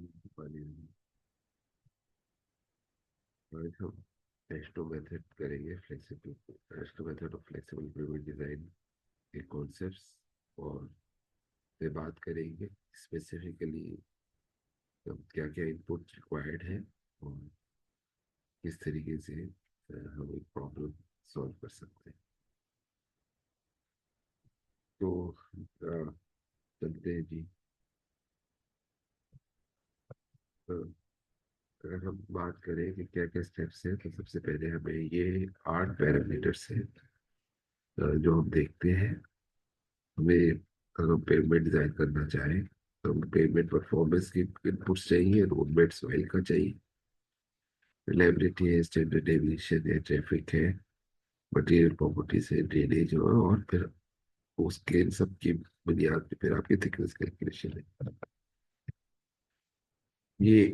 पानी में। आज हम एस्टो मेथड करेंगे, फ्लेक्सिबल एस्टो method of flexible pyramid design के कॉन्सेप्ट्स, और से बात करेंगे स्पेसिफिकली क्या क्या इनपुट रिक्वायर्ड है और किस तरीके से हम एक प्रॉब्लम सॉल्व कर सकते हैं। तो चलते हैं जी। अ, अगर हम बात करें कि क्या क्या स्टेप्स हैं, तो सबसे पहले हमें ये 8 पैरामीटर्स हैं जो हम देखते हैं। हमें अगर हम पेमेंट डिजाइन करना चाहें तो हमें पेमेंट परफॉर्मेंस की इनपुट्स चाहिए, रोड मैप सोइल का चाहिए, रिलायबिलिटी है, स्टैंडर्ड डेविएशन है, ट्रैफिक है, मटेरियल प्रॉपर्टीज है, ड्रेनेज और फिर उसके इन सब की बुनियाद पे फिर आपकी थिकनेस कैलकुलेशन है। ये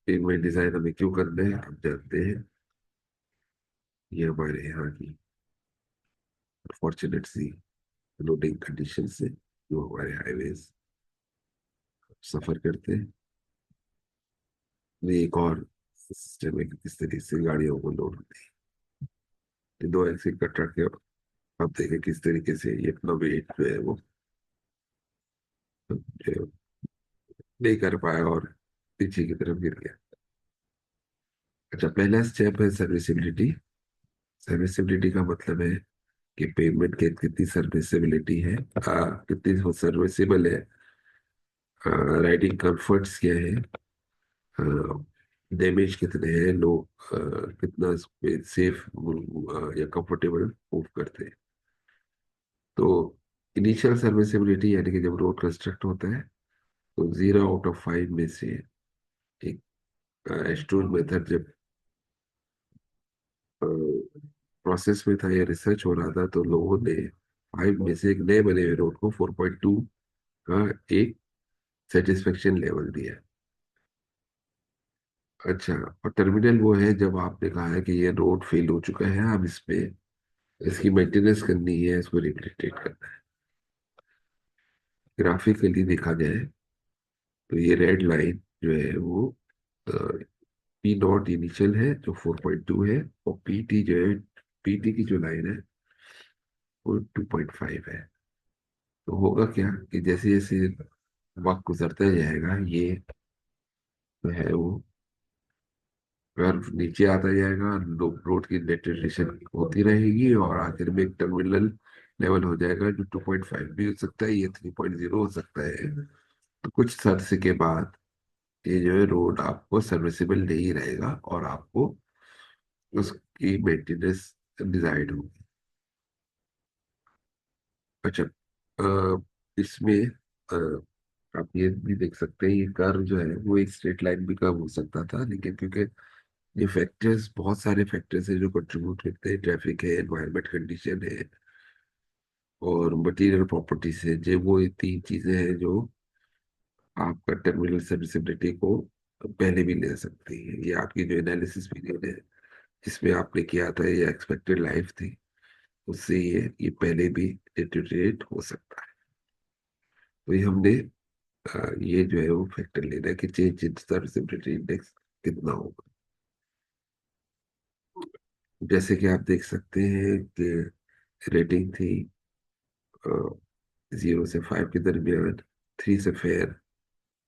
पेमेंट डिजाइन हमें क्यों करना है आप जानते हैं। ये हमारे यहाँ की फॉर्चुनेट सी लोडिंग कंडीशन से जो हमारे हाईवेज सफर करते हैं, ये एक और सिस्टम है कि किस तरीके से गाड़ियों को लोड होती है। दो एक्सिल का ट्रक है, आप देखें किस तरीके से ये अपना वेट जो है वो जो नहीं कर पाया और पीछे की तरफ गिर गया। अच्छा, पहला स्टेप है सर्विसिबिलिटी। सर्विसिबिलिटी का मतलब है कि पेमेंट की कितनी सर्विसिबिलिटी है, कितनी सर्विसेबल है, राइडिंग कंफर्ट्स क्या है, डैमेज कितने हैं, लोग कितना सेफ या कंफर्टेबल मूव करते हैं। तो इनिशियल सर्विसिबिलिटी यानी कि जब रोड कंस्ट्रक्ट होता है तो 0 आउट ऑफ 5 में से एक एस्टूल मेथड जब प्रोसेस में था या रिसर्च हो रहा था तो लोगों ने 5 में से एक नए बने हुए रोड को 4.2 का एक सेटिस्फेक्शन लेवल दिया। अच्छा, और टर्मिनल वो है जब आपने कहा है कि ये रोड फेल हो चुका है, अब इस पे इसकी मेंटेनेंस करनी है, इसको रिहेबिलिटेट करना है। ग्राफिकली देखा जाए तो ये रेड लाइन जो है वो पी नॉट इनिशियल है जो 4.2 है, और पीटी जो है, पीटी की जो लाइन है वो 2.5 है। तो होगा क्या कि जैसे जैसे वक्त गुजरता जाएगा ये जो है वो कर्व नीचे आता जाएगा, रोड की डेटेरेशन होती रहेगी और आखिर में एक टर्मिनल लेवल हो जाएगा जो 2.5 भी हो सकता है, ये 3.0 हो सकता है। तो कुछ अर्से के बाद ये जो है रोड आपको सर्विसेबल नहीं रहेगा और आपको उसकी मेंटेनेंस डिजाइड होगी। अच्छा, इसमें आप ये भी देख सकते हैं, ये कर्व जो है वो एक स्ट्रेट लाइन भी कर्व हो सकता था, लेकिन क्योंकि ये फैक्टर्स, बहुत सारे फैक्टर्स हैं जो कंट्रीब्यूट करते हैं, ट्रैफिक है, एनवायरमेंट कंडीशन है और मटेरियल प्रॉपर्टीज है, जो वो ये 3 चीजें हैं जो आपका टर्मिनल सर्विसिबिलिटी को पहले भी ले सकती है। ये आपकी जो एनालिसिस पीरियड है जिसमें आपने किया था, ये एक्सपेक्टेड लाइफ थी, उससे ये पहले भी डिटेरियोरेट हो सकता है। तो ये हमने ये जो है वो फैक्टर लेना है कि चेंज इन सर्विसिबिलिटी इंडेक्स कितना होगा। जैसे कि आप देख सकते हैं कि रेटिंग थी 0 से 5 के दरमियान, 3 से फेयर,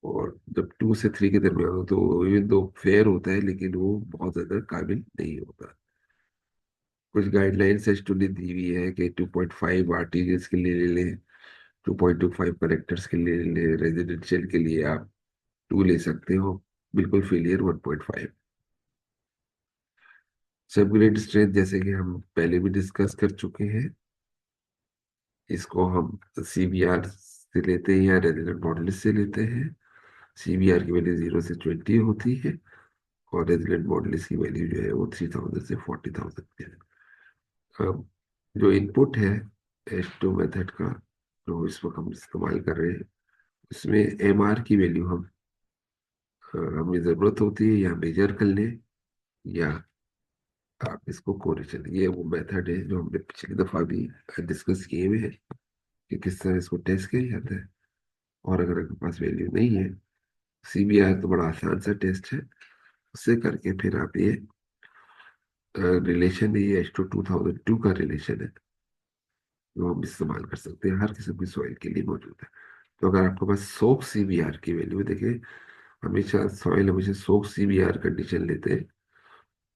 और जब 2 से 3 के दरमियान हो तो इवन दो फेयर होता है लेकिन वो बहुत ज्यादा काबिल नहीं होता। कुछ गाइडलाइंस एस्टूडी दी हुई है कि 2.5 आरटीजीएस के लिए ले लें, 2.25 कलेक्टर्स के लिए ले लें, रेजिडेंशियल के लिए आप 2 ले सकते हो, बिल्कुल फेलियर 1.5। सब ग्रेड स्ट्रेंथ जैसे कि हम पहले भी डिस्कस कर चुके हैं, इसको हम सीबीआर से लेते हैं या रेजिडेंट मॉडल से लेते हैं। सीबीआर की वैल्यू 0 से 20 होती है और रेजिडेंट मॉडल की वैल्यू जो है वो 3000 से 40,000 है। अब जो इनपुट है एस्टो मेथड का जो इस वक्त हम इस्तेमाल कर रहे हैं, उसमें एमआर की वैल्यू हमें ज़रूरत होती है या मेजर कर लें, या आप इसको कोरिलेशन, ये वो मेथड है जो हमने पिछली दफ़ा भी डिस्कस किए हुए हैं कि किस तरह इसको टेस्ट किया जाता है। और अगर आपके पास वैल्यू नहीं है CBR तो बड़ा आसान सा टेस्ट है, उससे करके फिर आप ये रिलेशन है, ये H2 2002 का रिलेशन है, जो हम इस्तेमाल कर सकते हैं, हर किस्म की सॉइल के लिए मौजूद है। तो अगर आपके पास सोक CBR की वैल्यू है, देखिए हमेशा सॉइल हमेशा सोक CBR कंडीशन लेते हैं,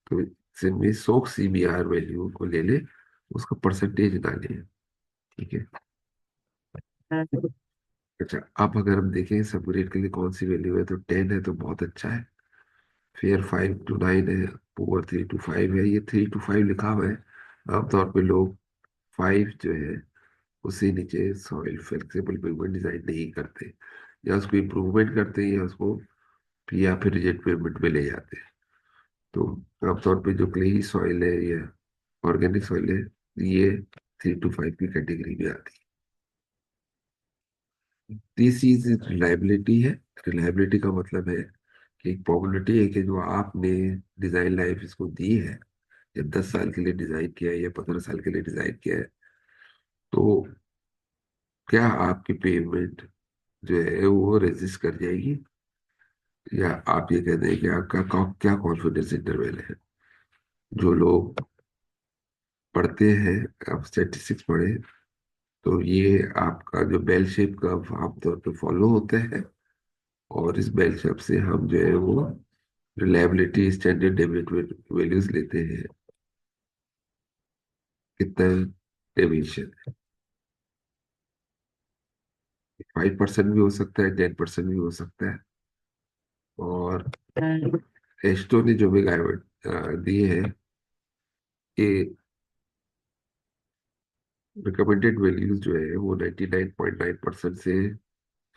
तो इसमें सोक CBR वैल्यू को ले ले, उसका परसेंटेज डालें। ठीक है। अच्छा, अब अगर हम देखें सबरेट के लिए कौन सी वैल्यू है, तो 10 है तो बहुत अच्छा है, फिर 5 to 9 है, पुअर 3 to 5 है। ये 3 to 5 लिखा हुआ है, आमतौर पे लोग 5 जो है उससे नीचे सॉइल फ्लेक्सिबल पेमेंट डिजाइन नहीं करते, या उसको इम्प्रूवमेंट करते हैं, या फिर रिजेक्ट पेमेंट में ले जाते हैं। तो आमतौर पे जो क्लेई सॉइल है या ऑर्गेनिक सॉइल है, ये 3 to 5 की कैटेगरी में आती है। तीसरी चीज रिलायबिलिटी है। रिलायबिलिटी का मतलब है कि एक प्रोबेबिलिटी है कि जो आपने डिजाइन लाइफ इसको दी है, या 10 साल के लिए डिजाइन किया है या 15 साल के लिए डिजाइन किया है, तो क्या आपकी पेमेंट जो है वो रेजिस्ट कर जाएगी, या आप ये कहते हैं कि आपका क्या कॉन्फिडेंस इंटरवल है। जो लोग पढ़ते हैं, आप स्टैटिस्टिक्स पढ़े, तो ये आपका जो बेल शेप का आमतौर पे फॉलो होता है, और इस बेल शेप से हम जो है वो रिलायबिलिटी स्टैंडर्ड डेविएशन वैल्यूज लेते हैं। कितना डेविएशन? 5% भी हो सकता है, 10% भी हो सकता है। और एस्टो ने जो भी गाइड दिए हैं कि रिकमेंडेड वैल्यूज जो है वो 99.9% से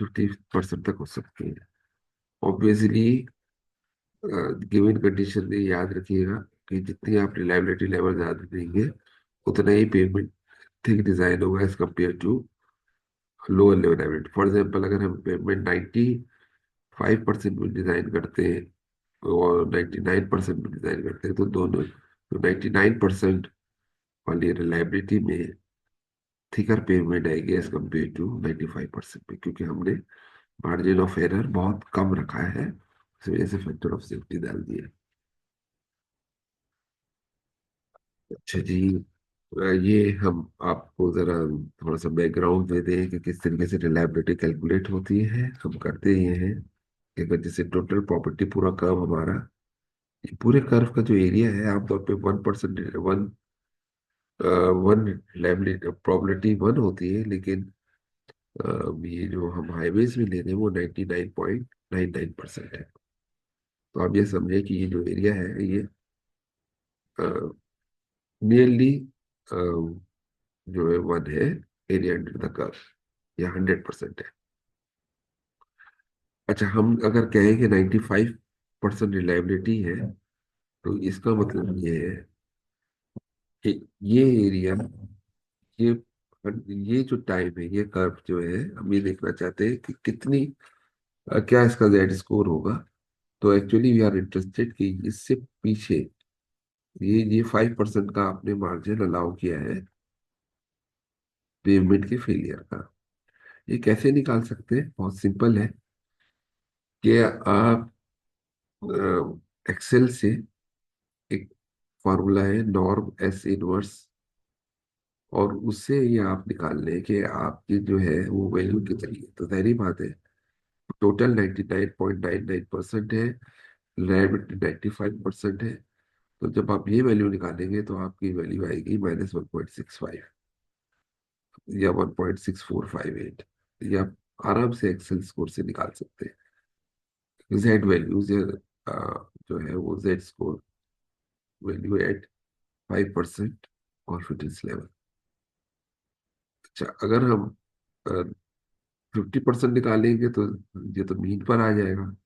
50% तक हो सकती है। ऑब्वियसली गिवन कंडीशन में याद रखिएगा कि जितनी आप रिलायबिलिटी लेवल ज्यादा देंगे, उतना ही पेमेंट थिक डिजाइन होगा as compared to lower level average. For example, अगर हम पेमेंट 95% में डिजाइन करते हैं और 99% में डिजाइन करते हैं, तो दोनों, तो 99% वाली रिलायबिलिटी में थिकर पेमेंट आएगी एज कम्पेयर टू 95% में, क्योंकि हमने मार्जिन ऑफ एरर बहुत कम रखा है, इस वजह से फैक्टर ऑफ सेफ्टी डाल दिया। अच्छा जी, ये हम आपको जरा थोड़ा सा बैकग्राउंड दे दें कि किस तरीके से रिलायबिलिटी कैलकुलेट होती है। हम करते ये हैं कि अगर जैसे टोटल प्रॉपर्टी पूरा कर्व हमारा, ये पूरे कर्व का जो एरिया है, आमतौर पे 1%, वन रिलायबिलिटी प्रॉबिलिटी 1 होती है, लेकिन ये जो हम हाईवेज में ले रहे हैं वो 99.99% है। तो आप ये समझे कि ये जो एरिया है ये नियरली जो है 1 है, एरिया अंडर द कर्व, या 100% है। अच्छा, हम अगर कहें कि 95% रिलायबिलिटी है, तो इसका मतलब ये है कि ये एरिया, ये ये जो टाइम है, ये कर्व जो है, हम ये देखना चाहते हैं कि कितनी क्या इसका जेड स्कोर होगा। तो एक्चुअली वी आर इंटरेस्टेड कि इससे पीछे ये 5% का आपने मार्जिन अलाउ किया है पेमेंट के फेलियर का। ये कैसे निकाल सकते हैं? बहुत सिंपल है कि आप एक्सेल से एक फॉर्मूला है नॉर्म एस इनवर्स, और उससे ये आप निकाल लें कि आपकी जो है वो वैल्यू कितनी है। तो जाहिर बात है, टोटल 99.99% है, रिलायबिलिटी 95% है। तो जब आप ये वैल्यू निकालेंगे तो आपकी वैल्यू आएगी -1.65 या 1.6458। ये आप आराम से एक्सेल स्कोर से निकाल सकते हैं। जेड वैल्यूज जो है वो Z score value at 5% confidence level. अच्छा, अगर हम 50% निकालेंगे तो ये तो मीन पर आ जाएगा,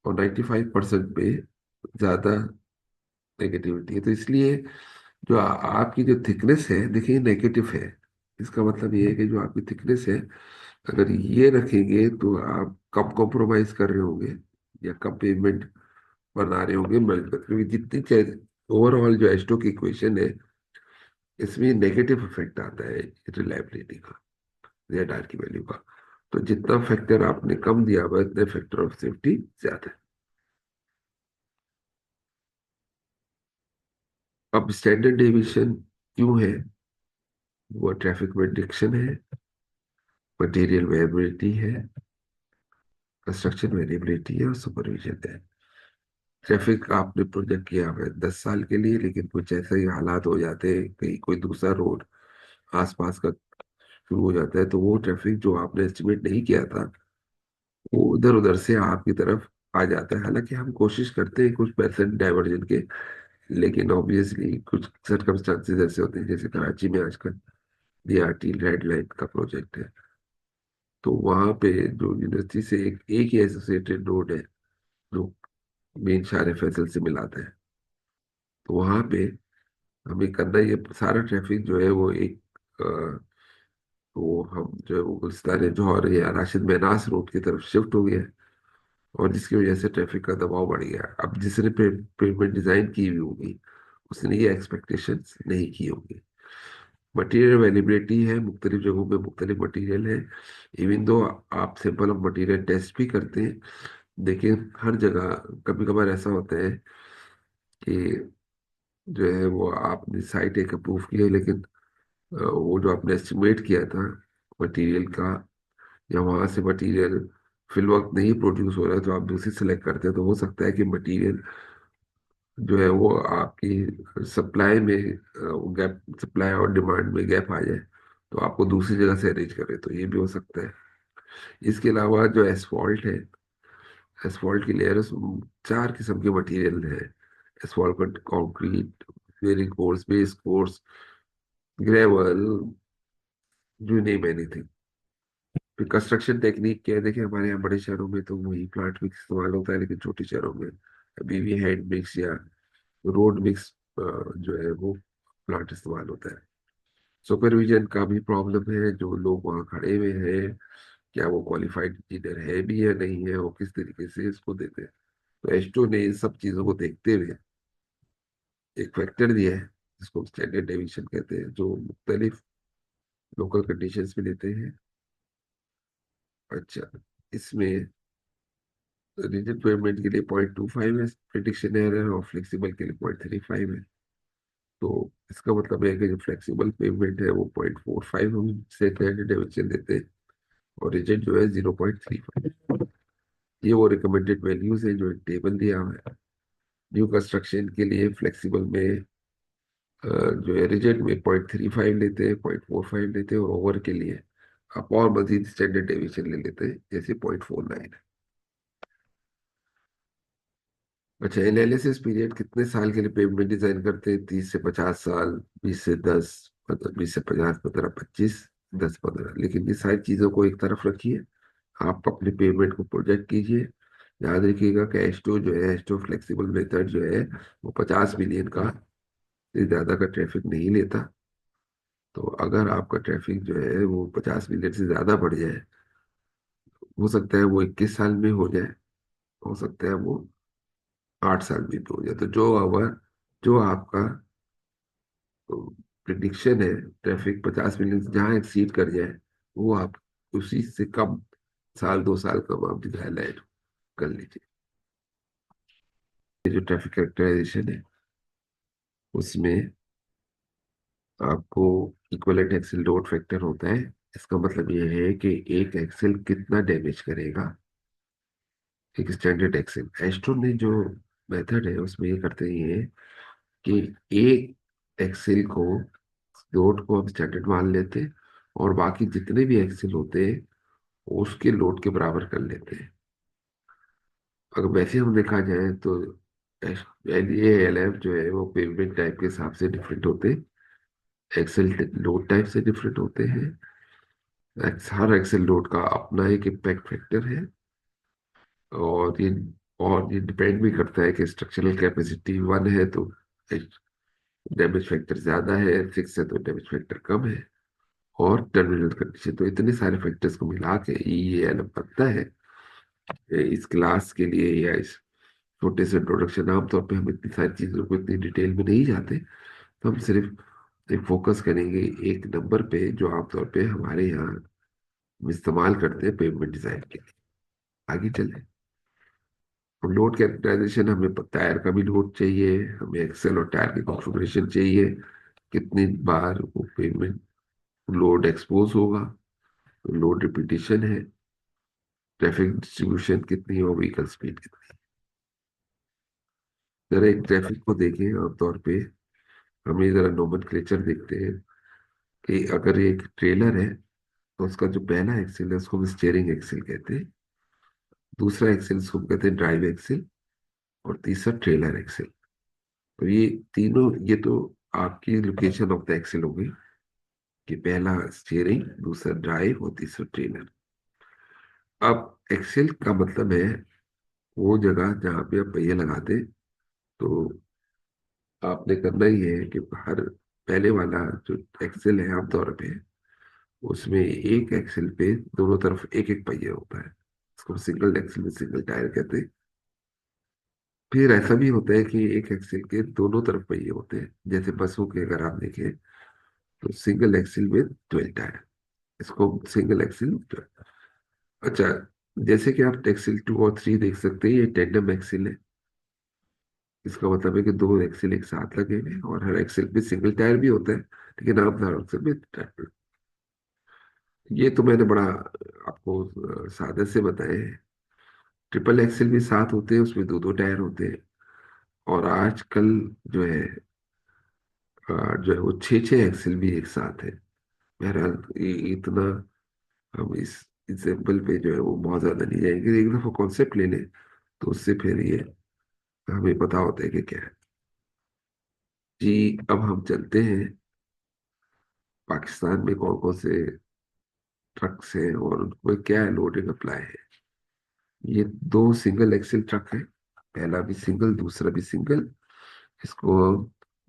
और 95% पे ज्यादा नेगेटिविटी है। तो इसलिए जो आपकी जो थिकनेस है, देखिए नेगेटिव है, इसका मतलब ये है कि जो आपकी थिकनेस है, अगर ये रखेंगे तो आप कम कॉम्प्रोमाइज कर रहे होंगे, या कम पेमेंट बना रहे होंगे मल्टीपल, क्योंकि जितनी ओवरऑल जो एस्टो की इक्वेशन है, इसमें नेगेटिव इफेक्ट आता है रिलायबिलिटी का, जेड आर की वैल्यू का। तो जितना फैक्टर आपने कम दिया हुआ है उतने फैक्टर ऑफ सेफ्टी ज्यादा है। अब स्टैंडर्ड डेविएशन क्यों है? वो ट्रैफिक प्रेडिक्शन है, मटेरियल वेरिएबिलिटी है, कंस्ट्रक्शन वेरिएबिलिटी है और सुपरविजन है। ट्रैफिक आपने प्रोजेक्ट किया हुआ है 10 साल के लिए, लेकिन कुछ ऐसे ही हालात हो जाते हैं, कहीं कोई दूसरा रोड आसपास का शुरू हो जाता है, तो वो ट्रैफिक जो आपने एस्टिमेट नहीं किया था वो उधर उधर से आपकी तरफ आ जाता है। हालांकि हम कोशिश करते हैं कुछ परसेंट डाइवर्जन के, लेकिन ऑब्वियसली कुछ सर्कमस्टांसेस ऐसे होते हैं, जैसे कराची में आजकल बीआरटी रेड लाइन का प्रोजेक्ट है। तो वहां पे जो यूनिवर्सिटी से एक ही एसोसिएटेड रोड है जो मेन शार फैसल से मिलाता है, तो वहां पे हमें करना ये सारा ट्रैफिक जो है वो एक वो हम जो है वो गुलिस्तान जौहर या राशिद मेनास रोड की तरफ शिफ्ट हो गया है, और जिसकी वजह से ट्रैफिक का दबाव बढ़ गया। अब जिसने पेमेंट डिजाइन की हुई होगी उसने ये एक्सपेक्टेशंस नहीं की होगी। मटेरियल अवेलेबिलिटी है, मुख्तलिफ जगहों पे मुख्तलिफ मटेरियल है। इवन दो आप सैंपल ऑफ मटेरियल टेस्ट भी करते हैं, देखिए हर जगह कभी कभार ऐसा होता है कि जो है वो आपने साइट एक अप्रूव की है, लेकिन वो जो आपने एस्टिमेट किया था मटेरियल का, या वहां से मटेरियल फिल वक्त नहीं प्रोड्यूस हो रहा है, तो आप दूसरी सेलेक्ट करते हैं, तो हो सकता है कि मटेरियल जो है वो आपकी सप्लाई में गैप, सप्लाई और डिमांड में गैप आ जाए, तो आपको दूसरी जगह से अरेंज करें, तो ये भी हो सकता है। इसके अलावा जो एसफॉल्ट है, एसफॉल्ट की लेयर 4 किस्म के मटेरियल है। Asphalt concrete, wearing course, base course, gravel, you name anything. फिर कंस्ट्रक्शन टेक्निक क्या है, देखिए हमारे यहाँ बड़े शहरों में तो वही प्लांट मिक्स इस्तेमाल होता है, लेकिन छोटे शहरों में अभी भी हैंड मिक्स या रोड मिक्स जो है वो प्लांट इस्तेमाल होता है। सुपरविजन का भी प्रॉब्लम है, जो लोग वहाँ खड़े हुए हैं क्या वो क्वालिफाइड इंजीनियर है भी या नहीं है, वो किस तरीके से इसको देते हैं। तो एस्टो ने इन सब चीजों को देखते हुए एक फैक्टर दिया है जिसको स्टैंडर्ड डेविएशन कहते हैं, जो मुख्तलिफ लोकल कंडीशंस में लेते हैं। अच्छा, इसमें रिजिड पेमेंट के लिए 0.25 है प्रिडिक्शन एरर, और फ्लेक्सिबल के लिए 0.35 है। तो इसका मतलब है कि जो फ्लेक्सिबल पेमेंट है वो 0.45 हम स्टैंडर्ड डेविएशन देते हैं, और रिजिड जो है 0.35। ये वो रिकमेंडेड वैल्यूज है जो टेबल दिया हुआ है। न्यू कंस्ट्रक्शन के लिए फ्लेक्सिबल में जो है रिजिड में 0.35 लेते हैं, 0.45 लेते हैं, और ओवर के लिए आप और मजीद स्टैंडर्ड डेविएशन ले लेते हैं, जैसे 0.49। अच्छा, एनालिसिस पीरियड कितने साल के लिए पेमेंट डिजाइन करते हैं? 30 से 50 साल, 20 से 10, मतलब 20 से 50, 15, 25, 10, 15। लेकिन ये सारी चीजों को एक तरफ रखिए, आप अपने पेमेंट को प्रोजेक्ट कीजिए। याद रखिएगा कि एस्टो जो है, एस्टो फ्लेक्सिबल मेथड जो है वो 50 मिलियन का से ज्यादा का ट्रैफिक नहीं लेता। तो अगर आपका ट्रैफिक जो है वो 50 मिलियन से ज्यादा बढ़ जाए, हो सकता है वो 21 साल में हो जाए, हो सकता है वो 8 साल में भी हो जाए। तो जो आपका प्रिडिक्शन है ट्रैफिक 50 मिलियन से जहाँ एक्सीड कर जाए, वो आप उसी से कम साल 2 साल कम आप हाईलाइट कर लीजिए। ये जो ट्रैफिक कैरेक्टराइजेशन है उसमें आपको इक्विवेलेंट एक्सेल लोड फैक्टर होता है। इसका मतलब ये है कि एक एक्सेल कितना डैमेज करेगा। एक स्टैंडर्ड एक्सेल एस्ट्रो ने जो मेथड है उसमें ये करते हैं कि एक एक्सेल को लोड को हम स्टैंडर्ड मान लेते हैं, और बाकी जितने भी एक्सेल होते हैं उसके लोड के बराबर कर लेते हैं। अगर वैसे हम देखा जाए तो एल ए एल एफ जो है वो पेमेंट टाइप के हिसाब से डिफरेंट होते हैं, एक्सेल लोड टाइप से डिफरेंट होते हैं। हर एक्सेल लोड का अपना एक इम्पैक्ट फैक्टर है, और ये डिपेंड भी करता है कि स्ट्रक्चरल कैपेसिटी 1 है तो डैमेज फैक्टर ज्यादा है, 6 है तो डैमेज फैक्टर कम है, और टर्मिनल कंडीशन। तो इतने सारे फैक्टर्स को मिला के ये एलम बनता है। इस क्लास के लिए या इस छोटे से इंट्रोडक्शन, आमतौर पे हम इतनी सारी चीजों को इतनी डिटेल में नहीं जाते, तो हम सिर्फ एक फोकस करेंगे एक नंबर पे जो आमतौर पे हमारे यहाँ हम इस्तेमाल करते हैं पेमेंट डिजाइन के लिए। आगे चले। और लोड कैरेक्टराइजेशन, हमें टायर का भी लोड चाहिए, हमें एक्सेल और टायर की कॉन्फ़िगरेशन चाहिए, कितनी बार वो पेमेंट लोड एक्सपोज होगा, लोड रिपीटिशन है, ट्रैफिक डिस्ट्रीब्यूशन कितनी है और व्हीकल स्पीड कितनी है। जरा एक ट्रैफिक को देखें आमतौर पे, हम ये जरा नोमेनक्लेचर देखते हैं कि अगर एक ट्रेलर है तो उसका जो पहला एक्सिल है उसको हम स्टीयरिंग एक्सिल कहते हैं, दूसरा एक्सिल उसको हम कहते हैं ड्राइव एक्सिल, और तीसरा ट्रेलर एक्सिल। तो ये तीनों, ये तो आपकी लोकेशन ऑफ द एक्सिल हो गई कि पहला स्टीयरिंग, दूसरा ड्राइव और तीसरा ट्रेलर। अब एक्सिल का मतलब है वो जगह जहाँ पे आप पहिए लगाते, तो आपने करना ही है कि हर पहले वाला जो एक्सेल है आमतौर पे, उसमें एक एक्सेल पे दोनों तरफ एक एक पहिया होता है, इसको सिंगल एक्सेल में सिंगल टायर कहते हैं। फिर ऐसा भी होता है कि एक एक्सेल के दोनों तरफ पहिए होते हैं, जैसे बसों के अगर आप देखें तो सिंगल एक्सेल में 12 टायर, इसको सिंगल एक्सेल। अच्छा, जैसे कि आप एक्सेल 2 और 3 देख सकते हैं, ये टेंडम एक्सेल है। इसका मतलब है कि दो एक्सेल एक साथ लगे हुए हैं और हर एक्सेल पे सिंगल टायर भी होता है, लेकिन आप हर एक्सेल में टायर। ये तो मैंने बड़ा आपको सादे से बताए हैं। ट्रिपल एक्सेल भी साथ होते हैं, उसमें दो दो टायर होते हैं। और आजकल जो है जो है वो छः छः एक्सेल भी एक साथ है। बहरहाल इतना हम इस एग्जाम्पल पे जो है वो बहुत ज्यादा नहीं जाएंगे, एक दफा कॉन्सेप्ट ले लें तो उससे फिर ये हमें पता होता है कि क्या है। जी, अब हम चलते हैं पाकिस्तान में कौन कौन से ट्रक्स हैं और उनको क्या लोडिंग अप्लाई है। ये दो सिंगल एक्सिल ट्रक है, पहला भी सिंगल दूसरा भी सिंगल। इसको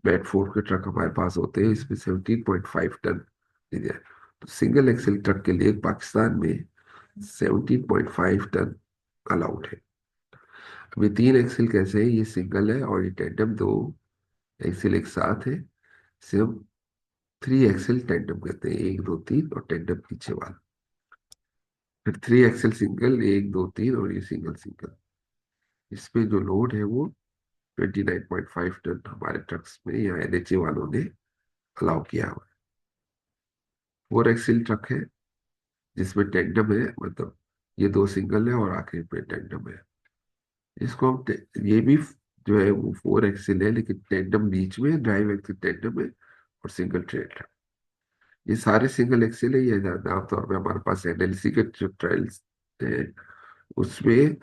बेडफोर्ड के ट्रक हमारे पास होते हैं, इसमें 17.5 टन लीजिए। तो सिंगल एक्सिल ट्रक के लिए पाकिस्तान में 17.5 टन अलाउड है। अब ये तीन एक्सिल कैसे है, ये सिंगल है और ये टेंडम दो एक्सिल एक साथ है, इसे हम 3 एक्सिल टेंडम कहते हैं, 1 2 3 और टेंडम पीछे वाला। फिर 3 एक्सिल सिंगल, 1 2 3 और ये सिंगल सिंगल। इसमें जो लोड है वो 29.5 टन हमारे ट्रक्स में या एनएचए वालों ने अलाउ किया हुआ है। 4 एक्सिल ट्रक है जिसमें टेंडम है, मतलब ये दो सिंगल है और आखिरी पे टेंडम है। इसको हम ये भी जो है वो 4 एक्सिल है, लेकिन टेंडम बीच में, ड्राइव एक्सिल टेंडम है और सिंगल ट्रेड है। ये सारे सिंगल एक्सिल है। ये ज्यादा आमतौर पे हमारे पास एनएलसी के जो ट्रायल्स है उसमें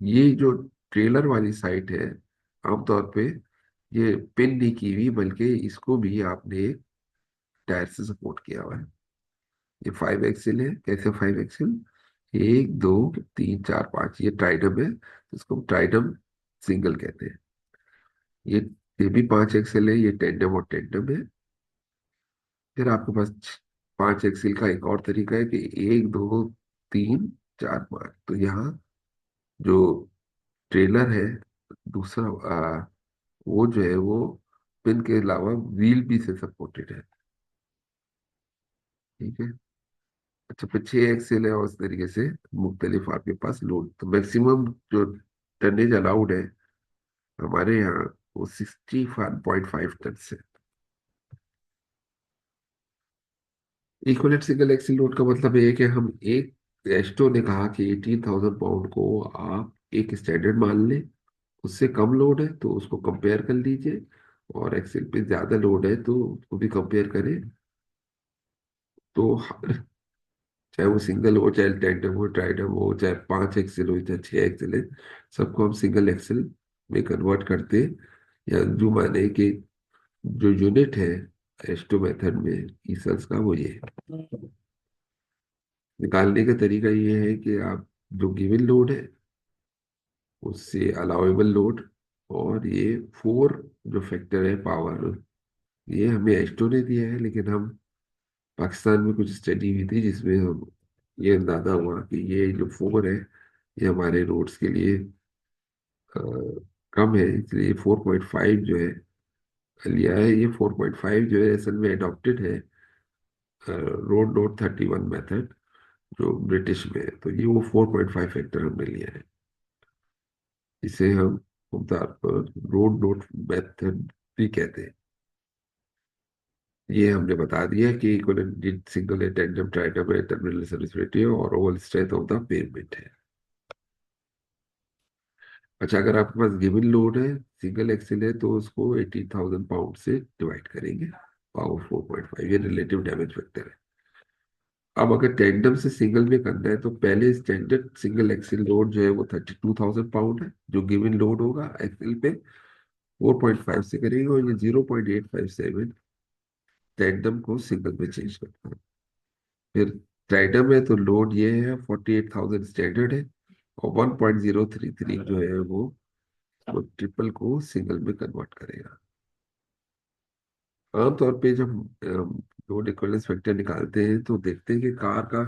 ये जो ट्रेलर वाली साइट है, आमतौर पे ये पिन नहीं की हुई, बल्कि इसको भी आपने टायर से सपोर्ट किया हुआ है। ये 5 एक्सिल है। कैसे 5 एक्सिल? 1 2 3 4 5, ये ट्राइडम है, इसको हम ट्राइडम सिंगल कहते हैं। ये ये भी 5 एक्सिल है, ये टेंडम और टेंडम है। फिर आपके पास 5 एक्सिल का एक और तरीका है कि 1 2 3 4 5। तो यहाँ जो ट्रेलर है दूसरा, वो जो है वो पिन के अलावा व्हील भी से सपोर्टेड है। ठीक है। अच्छा, फिर 6 एक्सेल है और इस तरीके से मुख्तलिफ आपके पास लोड। तो मैक्सिमम जो टनेज अलाउड है हमारे यहाँ वो 65.5 टन से। इक्वलेंट सिंगल एक्सिल लोड का मतलब ये है कि हम एक, एस्टो ने कहा कि 18,000 पाउंड को आप एक स्टैंडर्ड मान लें, उससे कम लोड है तो उसको कंपेयर कर लीजिए, और एक्सेल पे ज्यादा लोड है तो उसको भी कंपेयर करें। तो चाहे वो सिंगल हो, चाहे टेंडम हो, ट्राइडम हो, चाहे 5 एक्सेल हो, चाहे 6 एक्सेल है, सबको हम सिंगल एक्सेल में कन्वर्ट करते हैं। या जो माने कि जो यूनिट है एस्टो मेथड में ईसल्स का, वो ये है। निकालने का तरीका ये है कि आप जो गिवन लोड है उससे अलाउेबल लोड, और ये 4 जो फैक्टर है पावर, ये हमें एस्टो ने दिया है, लेकिन हम पाकिस्तान में कुछ स्टडी हुई थी जिसमें हम ये अंदाजा हुआ कि ये जो 4 है ये हमारे रोड्स के लिए अ, कम है, इसलिए 4.5 जो है लिया है। ये 4.5 जो है असल में अडॉप्टेड है रोड नोट 31 मेथड। जो ब्रिटिश में है। तो ये वो 4.5 फैक्टर हमने लिया है। इसे हम आमतौर पर रोड नोट मेथड भी कहते हैं। ये हमने बता दिया कि इक्विवेलेंट सिंगल है, टेंडम, ट्राइडम है, टर्मिनल सर्विसिबिलिटी है और overall strength of the payment है। अच्छा, अगर आपके पास गिवन लोड है, सिंगल एक्सेल है, तो उसको 18,000 पाउंड से डिवाइड करेंगे। पावर 4.5, ये रिलेटिव डैमेज फैक्टर है। अब अगर टेंडम से सिंगल में करना है तो पहले स्टैंडर्ड सिंगल एक्सेल लोड जो है वो 32,000 पाउंड है, जो गिवन लोड होगा एक्सेल पे। 4.5 से करेंगे और ये 0.857 टेंडम को सिंगल में चेंज करता है। फिर ट्राइडम है तो लोड ये है 48,000 स्टैंडर्ड है, और 1.033 जो है वो ट्रिपल को सिंगल में कन्वर्ट करेगा। आमतौर पे जब लोड इक्विवेलेंस फैक्टर निकालते हैं तो देखते हैं कि कार का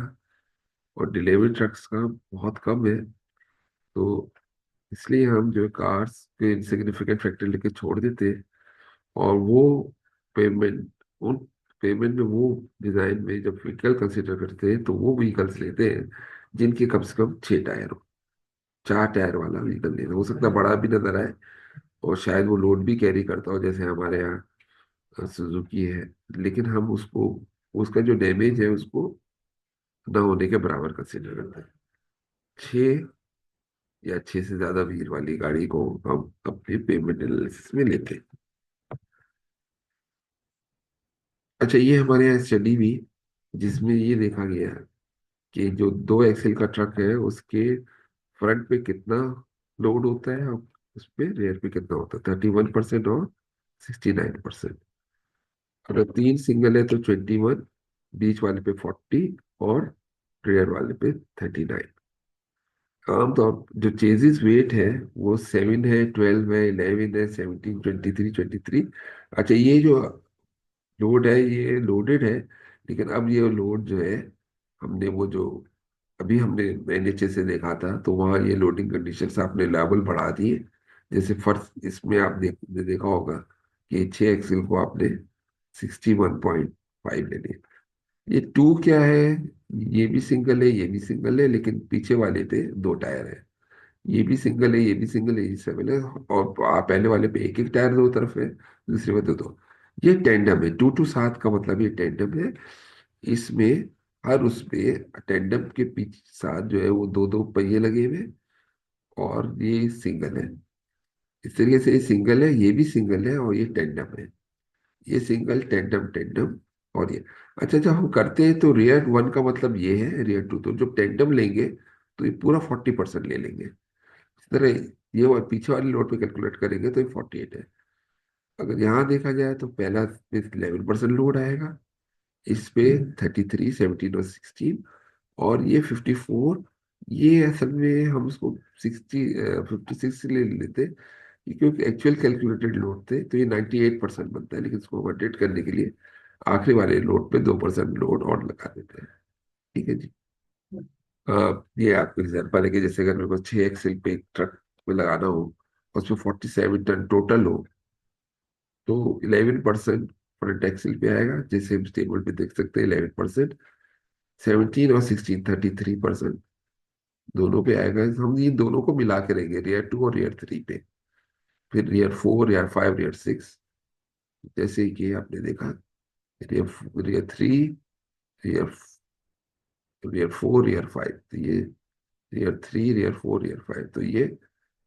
और डिलीवरी ट्रक्स का बहुत कम है। तो इसलिए हम जो है कार्स के इनसिग्निफिकेंट फैक्टर लेके छोड़ देते हैं, और वो पेमेंट उन पेमेंट में वो डिजाइन में जब व्हीकल कंसिडर करते हैं तो वो व्हीकल्स लेते हैं जिनके कम से कम 6 टायर हो। 4 टायर वाला व्हीकल लेना हो सकता है बड़ा भी नजर आए, और शायद वो लोड भी कैरी करता हो, जैसे हमारे यहाँ सुजुकी है। लेकिन हम उसको, उसका जो डैमेज है उसको न होने के बराबर कंसिडर करते हैं। 6 या 6 से ज्यादा व्हील वाली गाड़ी को हम अपने पेमेंट एनालिसिस में लेते हैं। अच्छा, ये हमारे यहाँ स्टडी भी, जिसमें ये देखा गया कि जो 2 एक्सेल का ट्रक है उसके फ्रंट पे कितना लोड होता है और उस पे रेयर पे कितना होता है, 31% और 69%। अगर 3 सिंगल है तो 21, बीच वाले पे 40 और रेयर वाले पे 39। आमतौर जो चेजिस वेट है वो 7 है, 12 है, 11 है, 17, 23, 23। अच्छा, ये जो लोड है ये लोडेड है, लेकिन अब ये लोड जो है, हमने वो जो अभी हमने एनएचए से देखा था तो वहाँ ये लोडिंग कंडीशंस आपने लेवल बढ़ा दिए। जैसे फर्स्ट इसमें आप देखा होगा कि 6 एक्सिल को आपने 61.5 ले लिया। ये टू क्या है, ये भी सिंगल है, ये भी सिंगल है, लेकिन पीछे वाले पे 2 टायर है। ये भी सिंगल है, ये भी सिंगल है, ये सिंगल है, और पहले वाले पे एक एक टायर दो तरफ है, दूसरे में दो दो। ये टेंडम है, 2 to 7 का मतलब ये टेंडम है। इसमें हर उस पे टेंडम के पीछे साथ जो है वो दो दो पहिए लगे हुए हैं, और ये सिंगल है। इस तरीके से ये सिंगल है, ये भी सिंगल है, और ये टेंडम है। ये सिंगल, टेंडम, टेंडम, और ये। अच्छा, जब हम करते हैं तो रेयर वन का मतलब ये है, रेयर टू तो जब टेंडम लेंगे तो ये पूरा 40% ले लेंगे। इस तरह ये पीछे वाले लोड पे कैलकुलेट करेंगे तो ये 48 है। अगर यहाँ देखा जाए तो पहला पे 11% लोड आएगा, इस पे 33, 17 और 16, और ये 54। ये असल में हम उसको 56 ले लेते, क्योंकि एक्चुअल कैलकुलेटेड लोड थे तो ये 98% बनता है, लेकिन इसको अपडेट करने के लिए आखिरी वाले लोड पे 2% लोड और लगा देते हैं। ठीक है जी। ये आपको एग्जाम्पल है कि जैसे अगर मेरे को 6 एक्सिल पे एक ट्रक में लगाना हो, उसमें 47 टन टोटल हो, तो 11% फ्रंट एक्सिल पे आएगा, जैसे हम टेबल पे देख सकते हैं। 11%, 17 और 16, 33% दोनों पे आएगा। हम ये दोनों को मिला के रहेंगे, रेयर टू और रेयर थ्री पे। फिर rare four, rare five, rare six, जैसे कि आपने देखा, rare rare three, rare rare four, rare five. तो ये rare three, rare four, rare five, तो ये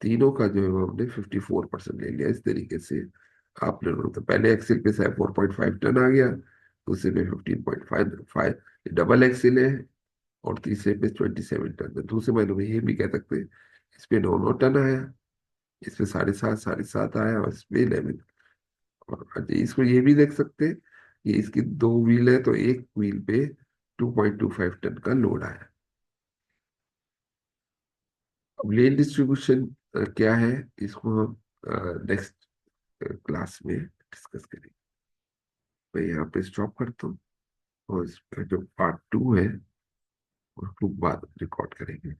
तीनों का जो है वो हमने 54% ले लिया। इस तरीके से आपने तो पहले एक्सेल पे 4.5 टन आ गया, दूसरे पे 15.5 डबल एक्सेल है, और तीसरे पे 27 टन। तो दूसरे महीनों में ये भी कह सकते हैं इस पे 9 9 टन आया, इस पे 7.5 7.5 आया, और इस पे 11। और अच्छा, इसको ये भी देख सकते हैं कि इसकी 2 व्हील है तो एक व्हील पे 2.25 टन का लोड आया। अब लेन डिस्ट्रीब्यूशन क्या है, इसको हम नेक्स्ट क्लास में डिस्कस करेंगे। मैं यहाँ पे स्टॉप करता हूँ, और इसका जो पार्ट 2 है उसको बाद रिकॉर्ड करेंगे।